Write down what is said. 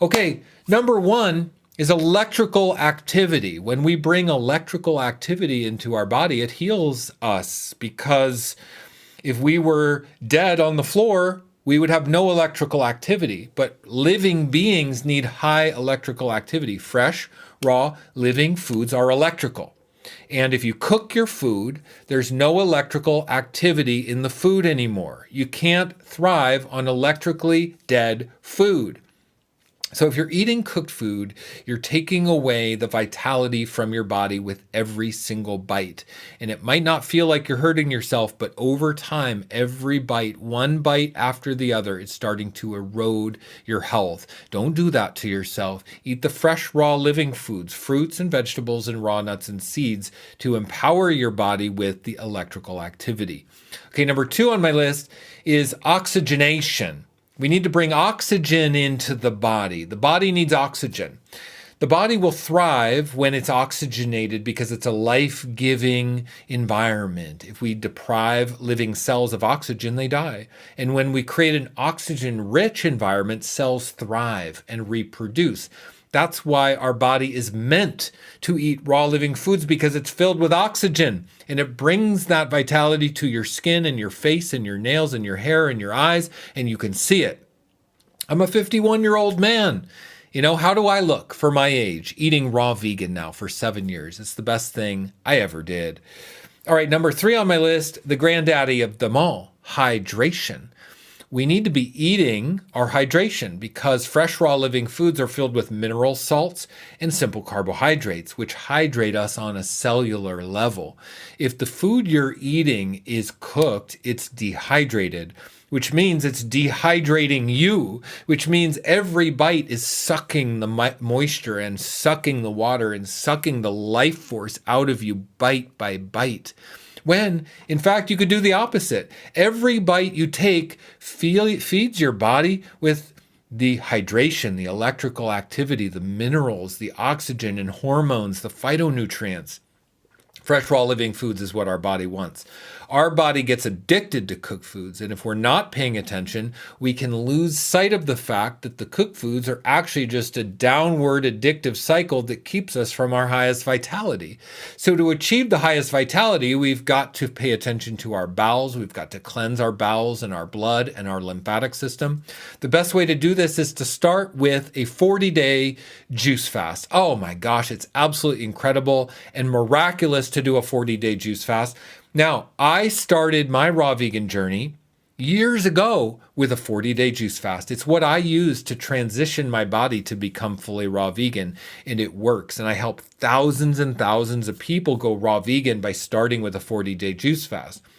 Okay, number one is electrical activity. When we bring electrical activity into our body, it heals us, because if we were dead on the floor, we would have no electrical activity. But living beings need high electrical activity. Fresh, raw, living foods are electrical. And if you cook your food, there's no electrical activity in the food anymore. You can't thrive on electrically dead food. So if you're eating cooked food, you're taking away the vitality from your body with every single bite. And it might not feel like you're hurting yourself, but over time, every bite, one bite after the other, it's starting to erode your health. Don't do that to yourself. Eat the fresh, raw, living foods, fruits and vegetables and raw nuts and seeds to empower your body with the electrical activity. Okay, number 2 on my list is oxygenation. We need to bring oxygen into the body. The body needs oxygen. The body will thrive when it's oxygenated because it's a life-giving environment. If we deprive living cells of oxygen, they die. And when we create an oxygen-rich environment, cells thrive and reproduce. That's why our body is meant to eat raw living foods, because it's filled with oxygen, and it brings that vitality to your skin and your face and your nails and your hair and your eyes, and you can see it. I'm a 51-year-old man. How do I look for my age? Eating raw vegan now for 7 years. It's the best thing I ever did. All right, number 3 on my list, the granddaddy of them all, hydration. We need to be eating our hydration, because fresh, raw, living foods are filled with mineral salts and simple carbohydrates, which hydrate us on a cellular level. If the food you're eating is cooked, it's dehydrated, which means it's dehydrating you, which means every bite is sucking the moisture and sucking the water and sucking the life force out of you bite by bite. When, in fact, you could do the opposite. Every bite you take feeds your body with the hydration, the electrical activity, the minerals, the oxygen and hormones, the phytonutrients. Fresh, raw, living foods is what our body wants. Our body gets addicted to cooked foods, and if we're not paying attention, we can lose sight of the fact that the cooked foods are actually just a downward addictive cycle that keeps us from our highest vitality. So to achieve the highest vitality, we've got to pay attention to our bowels. We've got to cleanse our bowels and our blood and our lymphatic system. The best way to do this is to start with a 40-day juice fast. Oh my gosh, it's absolutely incredible and miraculous to do a 40-day juice fast. Now, I started my raw vegan journey years ago with a 40-day juice fast. It's what I use to transition my body to become fully raw vegan, and it works. And I help thousands and thousands of people go raw vegan by starting with a 40-day juice fast.